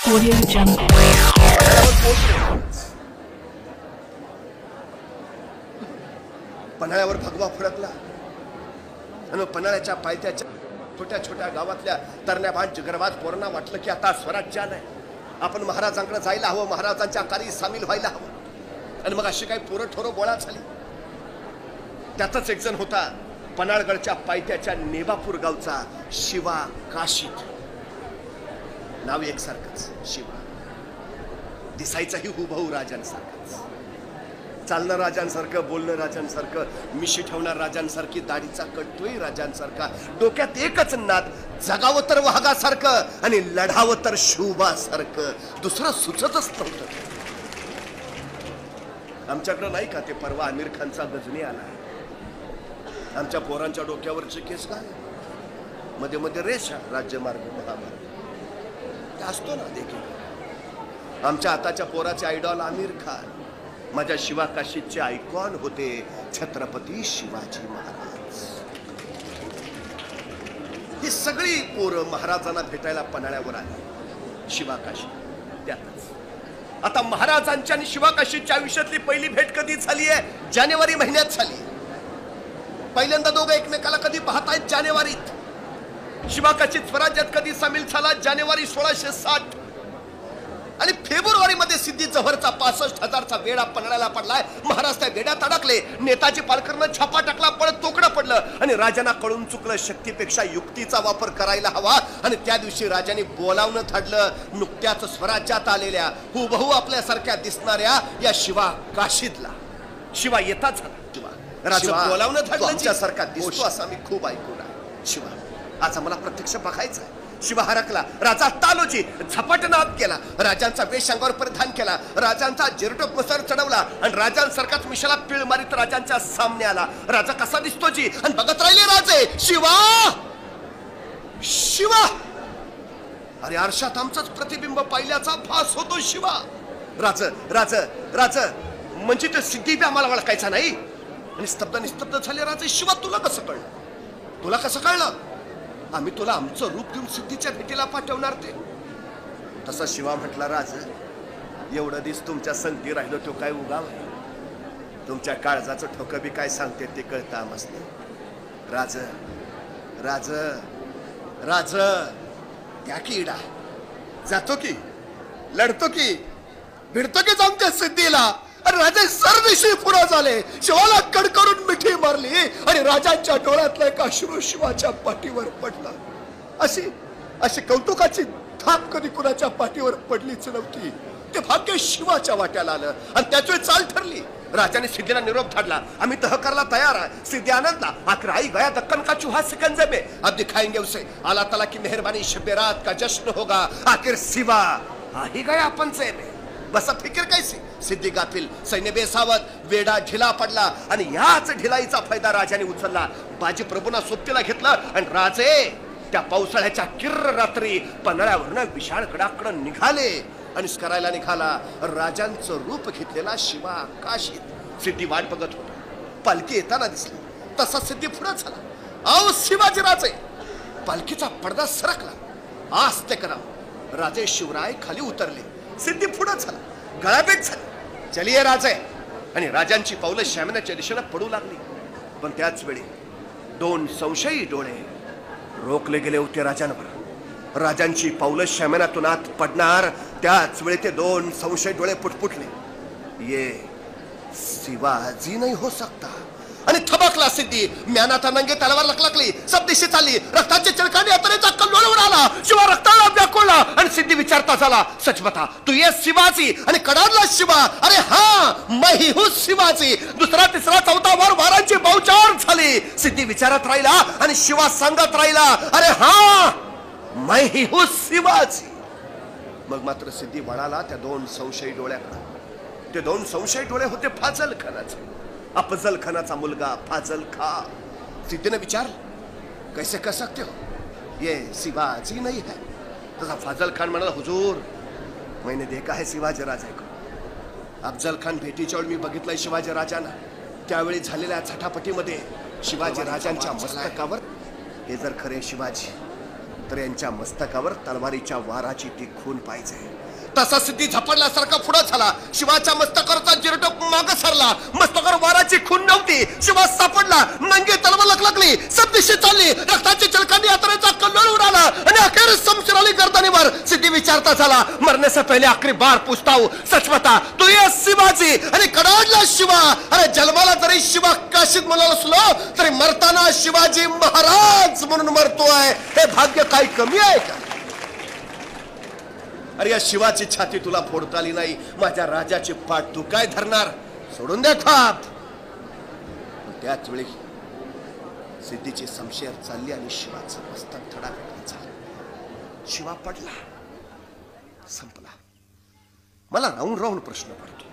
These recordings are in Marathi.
Audio Jungle. पन्हाळ्यावर भगवा फडकला आणि पन्हाळ्याच्या पायथ्याच्या छोट्या छोट्या गावातल्या तरण्याबाज गर्वात पोरांना वाटलं की आता स्वराज्य आलंय, आपण महाराजांकडे जायला हवं, महाराजांच्या कार्यात सामील व्हायला हवं. आणि मग अशी काही पोरं ठोरं गोळा झाली. त्यातच एक जण होता पन्हाळगडच्या पायथ्याच्या नेबापूर गावचा शिवा काशीद. नाव एकसारखंच शिवा, दिसायचंही हुबहू राजांसारखंच, चालणं राजांसारखं, बोलणं राजांसारखं, मिशी ठेवणार राजांसारखी, दाढीचा कटतोय राजांसारखा, डोक्यात एकच नाद, जगावं तर वाघासारखं आणि लढावं तर शुभासारखं, दुसरं सुचतच नव्हतं. आमच्याकडं नाही का ते परवा आमिर खानचा गजनी आला, आमच्या पोरांच्या डोक्यावरचे केस काय, मध्ये मध्ये रेषा, राज्यमार्ग महामार्ग असतो ना देखील. आमच्या आताच्या पोराचे आयडॉल आमिर खान, माझ्या शिवा काशीदचे आयकॉन होते छत्रपती शिवाजी महाराज. ही सगळी पोरं महाराजांना भेटायला पन्हाळ्यावर आली. शिवा काशीद त्यातच. आता महाराजांच्या आणि शिवा काशीदच्या आयुष्यातली पहिली भेट कधी झाली आहे? जानेवारी महिन्यात झाली. पहिल्यांदा दोघं एकमेकाला कधी पाहतायत? जानेवारीत. शिवा काशीद स्वराज्यात कधी सामील झाला? जानेवारी 1660. आणि फेब्रुवारी मध्ये सिद्धी जव्हरचा 65,000चा वेढा पन्हाळ्याला पडलाय. महाराज त्या वेड्यात अडकले. नेताजी पालकरनं छापा टाकला, पळत तोकडं पडलं आणि राजांना कळून चुकलं, शक्तीपेक्षा युक्तीचा वापर करायला हवा. आणि त्या दिवशी राजांनी बोलावणं धाडलं नुकत्याच स्वराज्यात आलेल्या हुबहू आपल्यासारख्या दिसणाऱ्या या शिवा काशीदला. शिवा येताच शिवा राजा बोलावणं धाडलं, आमच्यासारखा दिसतो असं मी खूप ऐकून आहे. शिवा आज आम्हाला प्रत्यक्ष बघायचं आहे. शिवा हरकला. राजा तालोजी झपाटनाद केला, राजांचा वेश अंगावर परिधान केला, राजांचा जिरटोप मसर चढवला आणि राजांसारखाच मिशाला पीळ मारित राजांच्या सामने आला. राजा कसा दिसतो जी? आणि बघत राहिले राजे. शिवा शिवा, अरे आरशात आमचंच प्रतिबिंब पाहिल्याचा भास होतो. शिवा राज राज राज म्हणजे ते सिद्धी बी आम्हाला ओळखायचा नाही. आणि स्तब्ध निस्तब्ध झाले राजे. शिवा तुला कसं कळलं? तुला कसं कळलं? आम्ही तुला आमचं रूप घेऊन सिद्धीच्या भेटीला पाठवणार ते. तसा शिवा म्हटला, राज एवढं दिस तुमच्या संगती राहिलो तो काय उगाव आहे? तुमच्या काळजाचं ठोकं बी काय सांगते ते कळतं आमसने. राज राज राज त्या की इडा जातो की लढतो की भिडतो की जाऊन त्या सिद्धीला. आणि राजे सरदिशी पुरा झाले. शिवाला कडकडून मिठी मारली आणि राजांच्या डोळ्यातला एक अश्रू शिवाच्या पाठीवर पडला. अशी अशी कौतुकाची थाप कधी कुणाच्या पाठीवर पडलीच नव्हती. ते भाग्य शिवाच्या वाट्याला आलं आणि त्याची चाल ठरली. राजाने सिद्धीला निरोप धाडला, आम्ही तह करायला तयार आहे. सिद्धी आनंदला, आखिर आई गया दक्कन का चूहा सिकंजे में, अब दिखाएंगे उसे अल्लाह ताला की मेहरबानी, शब रात का जश्न होगा, आखिर सिवा आ ही गया अपन से में. बस फिकीर कैसी. सिद्धी गाफिल, सैन्य बेसावत, वेडा ढिला पडला आणि याच ढिलाईचा फायदा राजाने उचलला. बाजी प्रभूंना सोबतीला घेतलं आणि राजे त्या पावसाळ्याच्या किर्र रात्री पन्हाळ्यावरनं विशाळ गडाकडे निघाले. आणि करायला निघाला राजांचं रूप घेतलेला शिवा काशीद. सिद्धी वाट बघत होता. पालखी येताना दिसली. तसा सिद्धी पुढे झाला. आओ शिवाजी राजे. पालखीचा पडदा सरकला. आस्ते करावं. राजे शिवराय खाली उतरले. सिद्धी पुढे झाला. गळाभेट झाली. चलिये राजे. आणि राजांची पावलं शामनाच्या दिशेला पडू लागली. पण त्याच वेळी दोन संशयी डोळे रोखले गेले होते राजांवर. राजांची पावलं शामनातून आत पडणार त्याच वेळी ते दोन संशयी डोळे पुटपुटले. ये शिवाजी नाही हो सकता. आणि थबकला सिद्धी. म्यानाता नंगे तलवार लकलकली. सब दिशे चालली. रक्ताचे चिळकाने यात्रेचा कल्लोळ उडाला. शिवा रक्ताला व्याकुळला आणि सिद्धी विचारता झाला, सच बता तू ये शिवाजी? आणि कडाडला शिवा, अरे हा मैं ही हूँ शिवाजी. दुसरा तिसरा चौथा वार वारांची बहुचार झाली. सिद्धी विचारत राहिला आणि शिवा सांगत राहिला, अरे हा मैं ही हूँ शिवाजी. मग मात्र सिद्धी वळाला त्या दोन संशयी डोळ्याकडे. ते दोन संशयी डोळे होते फाजल खानाचे. अफजल खानाचा मुलगा फाजल खा. सिद्धीने विचार, कैसे कर सकते हो? ये शिवाजी नहीं है. तसा फाजल खान म्हणाला, हुजूर मैंने देखा है शिवाजी राजे को. अफजल खान भेटीच्या वेळी मी बघितलंय शिवाजी राजांना. त्यावेळी झालेल्या झटापटीमध्ये शिवाजी राजांच्या मस्तकावर, हे जर खरे शिवाजी तर यांच्या मस्तकावर तलवारीच्या वाराची ती खून पाहिजे. तसा सिद्धी झपाटल्यासारखा पुढे झाला. शिवाच्या मस्तकावरचा जिरटोप मागे सरला. मस्तकावर वाराची खून नव्हती. शिवा सापडला. नंगी तलवार लकलकली. सब दिशे चालली. रक्ताची चिलकांनी यात्रेचा कल्लोळ उडाला आणि अखेर समशीर अली गर्दनीवर. सिद्धी विचारता झाला, मरने से पहले आखिरी बार पूछता हूं, सच बता तू ये शिवाजी. आणि कडाडला शिवा. अरे जन्माला जरी शिवा काशीत म्हणाला असलो तरी मरताना शिवाजी महाराज म्हणून मरतोय. हे भाग्य काही कमी आहे का? अरे या शिवाची छाती तुला फोडता आली नाही. माझ्या राजाची पाठ तू काय धरणार? सोडून दे खाप. त्याच वेळी सिद्धीची समशेर चालली आणि शिवाचं मस्तक धडाधड झालं. शिवा पडला. संपला. मला राहून राहून प्रश्न पडतो.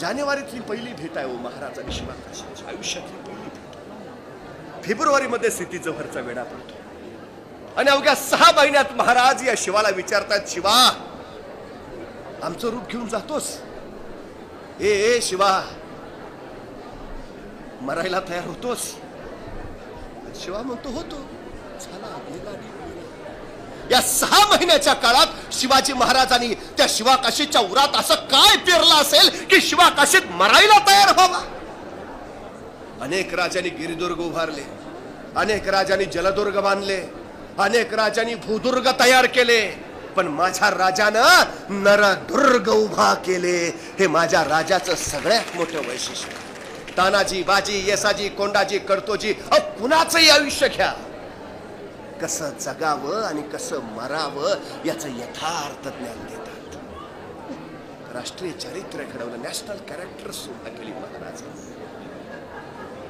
जानेवारीतली पहिली भेट आहे महाराज आणि शिवा काशीची आयुष्यातली पहिली भेट. फेब्रुवारी मध्ये सिद्धीचा वरचा वेढा पडतो आणि अवघ्या 6 महिन्यात महाराज या शिवाला विचारतात, शिवा आमचं रूप घेऊन जातोस? ए शिवा मरायला तयार होतोस? शिवा म्हणतो होतो. झाला गेला. या 6 महिन्याच्या काळात शिवाजी महाराजांनी त्या शिवा काशीच्या उरात असं काय पेरलं असेल की शिवा काशीत मरायला तयार व्हावा? अनेक राजांनी गिरिदुर्ग उभारले. अनेक राजांनी जलदुर्ग बांधले. अनेक राजांनी भूदुर्ग तयार केले. पण माझ्या राजानं नरदुर्ग उभा केले. हे माझ्या राजाचं सगळ्यात मोठं वैशिष्ट्य. तानाजी, बाजी, येसाजी, कोंडाजी, कडतोजी, कुणाचंही आयुष्य घ्या, कसं जगावं आणि कसं मरावं याचं यथार्थ ज्ञान देतात. राष्ट्रीय चरित्र घडवलं. नॅशनल कॅरेक्टर सुद्धा केली महाराज.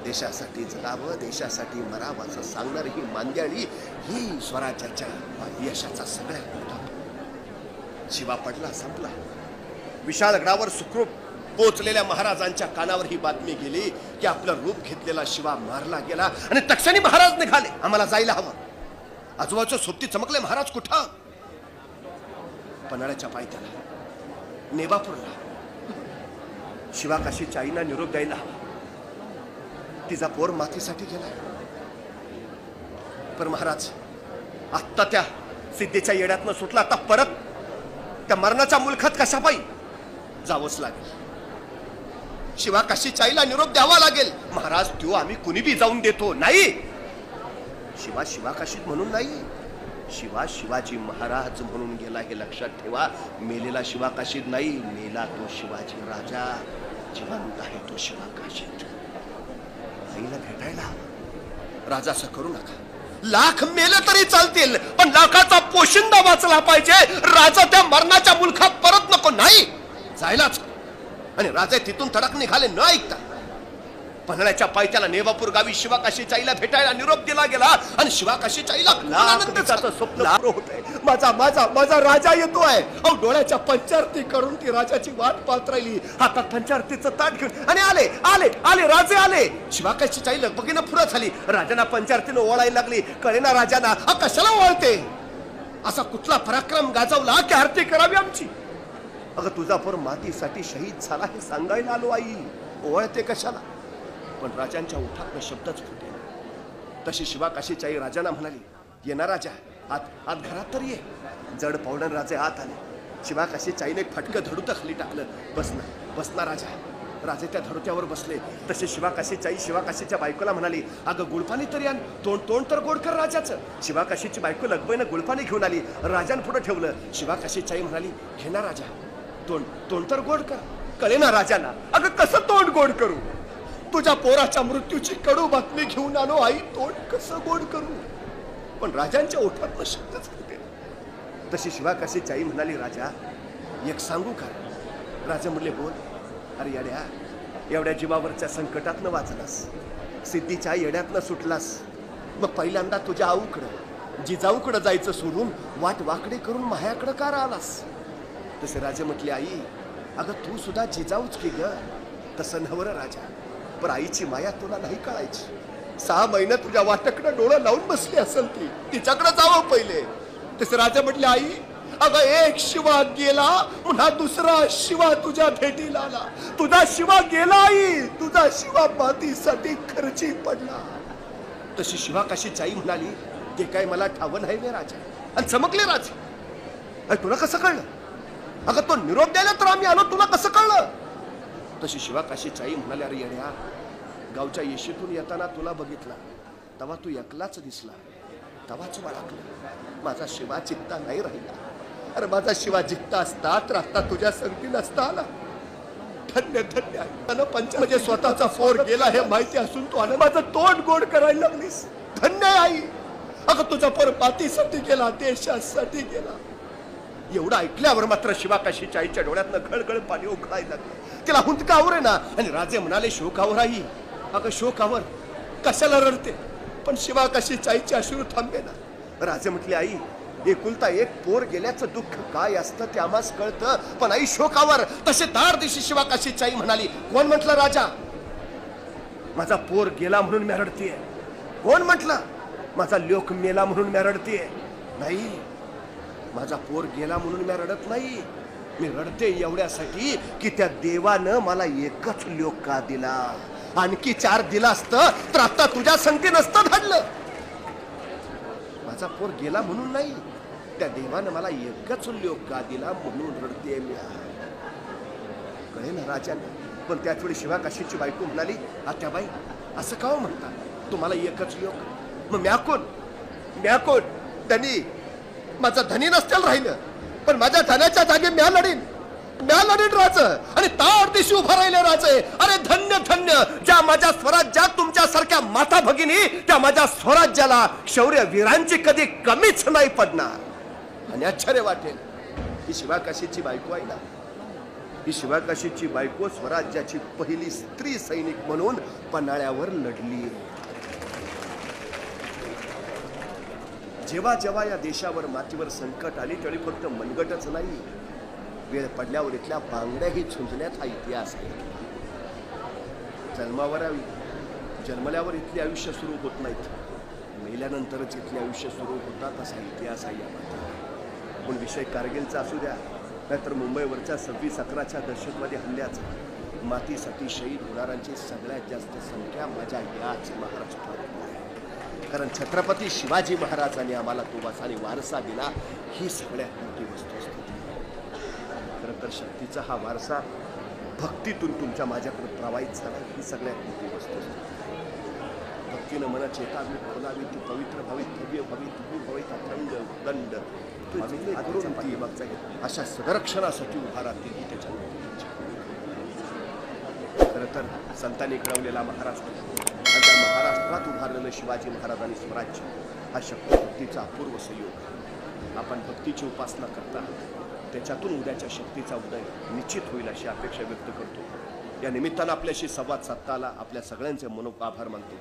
देशासाठी जगावं, देशासाठी मरावं असं सांगणारी ही मांद्याळी ही स्वराज्याच्या यशाचा सगळ्यात मोठा. शिवा पडला. संपला. विशाल गडावर सुखरूप पोचलेल्या महाराजांच्या कानावर ही बातमी गेली की आपलं रूप घेतलेला शिवा मारला गेला. आणि तक्षणी महाराज निघाले, आम्हाला जायला हवं. आजूबाजूच्या सोबती चमकले. महाराज कुठं? पन्हाळ्याच्या पायथ्याला, नेवापूरला. शिवा काशीच्या आईना निरोप द्यायला हवा. तिचा पोर मातीसाठी गेलाय. पण महाराज आत्ता त्या सिद्धीच्या येड्यातनं सुटला. आता परत त्या मरणाच्या मुलखात कशा पायी जावंच लागेल. शिवा काशीच्या आईला निरोप द्यावा लागेल. महाराज तो आम्ही कुणी बी जाऊन देतो. नाही, शिवा शिवा काशीत म्हणून नाही, शिवा शिवाजी महाराज म्हणून गेला हे लक्षात ठेवा. मेलेला शिवा काशीत नाही, मेला तो शिवाजी राजा. जिवंत आहे तो शिवा काशीत. आईला भेटायला हवं. राजा असं करू नका. लाख मेले तरी चालतील पण लाखाचा पोशिंदा वाचला पाहिजे. राजा त्या मरणाच्या मुलखात परत नको. नाही, जायलाच. आणि राजा तिथून तडक निघाले न ऐकता. पन्हाळ्याच्या पायथ्याला नेवापूर गावी शिवा काशीच्या आईला भेटायला निरोप दिला गेला. आणि शिवा काशीच्या आईला स्वप्न होत आहे. माझा माझा माझा राजा येतोय. डोळ्याच्या पंचारती करून ती राजाची वाट पाहत राहिली. हातात पंचारतीचं ताट घेऊन. आणि आले आले आले राजे आले. शिवा काशीच्या आई लगबगीनं पुढे झाली. राजांना पंचारतीनं ओळायला लागली. कळेना राजांना कशाला ओळते. असा कुठला पराक्रम गाजवला की आरती करावी आमची? अगं तुझा पोर मातीसाठी शहीद झाला हे सांगायला आलो आई. ओळते कशाला? पण राजांच्या ओठातनं शब्दच फुटे. तशी शिवा काशीची आई राजांना म्हणाली, ये ना राजा, आत आत घरात तर ये. जड पावडण राजे आत आले. शिवा काशीच्या आईने एक फटकं धडूत खाली टाकलं. बसना राजा. राजे त्या धडोत्यावर बसले. तशी शिवा काशीची आई शिवा काशीच्या बायकोला म्हणाली, अगं गुळपाणी तरी आण. तोंड तर गोड कर राजाचं. शिवा काशीची बायको लगबईनं गुळपाणी घेऊन आली. राजांपुढे ठेवलं. शिवा काशीची आई म्हणाली, घे ना राजा, तोंड तर गोड कर. कळे ना राजांना. अगं कसं तोंड गोड करू? तुझ्या पोराच्या मृत्यूची कडू बातमी घेऊन आलो आई. तोंड कसं गोड करू? पण राजांच्या ओठात शब्दच फुटे. तशी शिवा काशीची आई म्हणाली, राजा एक सांगू का? राजा म्हणले, बोल. अरे येड्या, एवढ्या जीवावरच्या संकटातनं वाचलास, सिद्धीच्या येड्यातनं सुटलास. मग पहिल्यांदा तुझ्या आऊकडं जिजाऊकडं जायचं सोडून वाट वाकडे करून मायाकडं का आलास? तसे राजे म्हटले, आई अगं तू सुद्धा जिजाऊच की ग. तसं नवर राजा, पण आईची माया तुला नाही कळायची. 6 महिने तुझ्या वाटकडं डोळं लावून बसली असेल ती. तिच्याकडे जावं पहिले. तसे राजा म्हटले, आई अगं एक शिवा गेला पुन्हा दुसरा शिवा तुझ्या भेटीला आला. तुझा शिवा गेला आई. तुझा शिवा मातीसाठी खर्ची पडला. तशी शिवाकाशीची आई म्हणाली, ते काय मला ठावं नाही रे राजा. आणि चमकले राजे. अरे तुला कसं कळलं? अगं तो निरोप द्यायला तर आम्ही आलो, तुला कसं कळलं? तशी शिवाकाशीची आई म्हणाली, अरे येड्या, गावच्या येशीतून येताना तुला बघितला, तेव्हा तू एकलाच दिसला, तेव्हाच बाळगला. माझा शिवा जित्ता नाही राहिला. अरे माझा शिवा जित्ता असता तर आता तुझ्या संगती नसता आला. धन्य धन्य आहे. पंच म्हणजे स्वतःचा फोर गेला हे माहिती असून तू आला माझं तोंड गोड करायला लागलीस. धन्य आई. अगं तुझा पर मातीसाठी गेला, देशासाठी गेला. एवढं ऐकल्यावर मात्र शिवाकाशीच्या आईच्या डोळ्यातनं घळघळ पाणी उकळायला लागलं. तिला हुंदकावर आहे ना. आणि राजे म्हणाले, शोकावर आई. अगं शोकावर कशाला रडते? पण शिवाकाशीच्या आईचे अश्रू थांबे ना. राजे म्हटले, आई एकुलता एक पोर गेल्याचं दुःख काय असतं ते आम्हास कळतं, पण आई शोकावर. तसे दार दिवशी शिवाकाशीची आई म्हणाली, कोण म्हटलं राजा माझा पोर गेला म्हणून मी रडतीये? कोण म्हटलं माझा लोक मेला म्हणून मी रडतीये? नाही, माझा पोर गेला म्हणून मी रडत नाही. मी रडते एवढ्यासाठी की त्या देवानं मला एकच लोक का दिला. आणखी 4 दिला असतं तर आता तुझ्या संगती नसतं धाडलं. माझा पोर गेला म्हणून नाही, त्या देवानं मला एकच लोक का दिला म्हणून रडते मी. कळे ना राजांना. पण त्याच वेळी शिवाकाशीची बायको म्हणाली, आत्याबाई असं का म्हणता? तुम्हाला एकच लोक, मग म्या कोण? म्या कोण? धनी. माझा धनी नसतील राहिलं, पण माझ्या धनाच्या जागी म्या लढीन राजे. आणि ताडदिशी उभा राहिले राजे. अरे धन्य धन्य ज्या माझ्या स्वराज्यात तुमच्यासारख्या माता भगिनी, त्या माझ्या स्वराज्याला शौर्य वीरांची कधी कमीच नाही पडणार. आणि आश्चर्य वाटेल, ही शिवाकाशीची बायको आहे ना, ही शिवाकाशीची बायको स्वराज्याची पहिली स्त्री सैनिक म्हणून पन्हाळ्यावर लढली. जेव्हा जेव्हा या देशावर मातीवर संकट आली त्यावेळी फक्त मनगटच नाही, वेळ पडल्यावर इथल्या बांगड्याही झुंजण्यात हा इतिहास आहे. जन्मल्यावर इथले आयुष्य सुरू होत नाहीत, मेल्यानंतरच इथले आयुष्य सुरू होतात असा इतिहास आहे यामध्ये. पण विषय कारगिलचा असू द्या, नाहीतर मुंबईवरच्या 26/11च्या दहशतवादी हल्ल्याचा, मातीसाठी शहीद होणाऱ्यांची सगळ्यात जास्त संख्या माझ्या याच महाराष्ट्रात आहे. कारण छत्रपती शिवाजी महाराजांनी आम्हाला तो आणि वारसा दिला, ही सगळ्यात मोठी वस्तू असते. खरं तर शक्तीचा हा वारसा भक्तीतून तुमच्या माझ्याकडे प्रवाहित झाला, ही सगळ्यात मोठी वस्तू असते. भक्तीनं मन चेतावणी खोलावी, ती पवित्र भावी, दिव्य भावी, तुझी भावी, अखंड दंड करून ती मागचा अशा सदरक्षणासाठी उभा राहतील ही त्याच्या. खरं तर संतांनी कळवलेला महाराष्ट्र आणि त्या महाराष्ट्रात उभारलेलं शिवाजी महाराजांनी स्वराज्य हा शक्ती भक्तीचा अपूर्व संयोग. आपण भक्तीची उपासना करता त्याच्यातून उद्याच्या शक्तीचा उदय निश्चित होईल अशी अपेक्षा व्यक्त करतो. या निमित्तानं आपल्याशी संवाद साधता आला. आपल्या सगळ्यांचे मनोभाव आभार मानतो.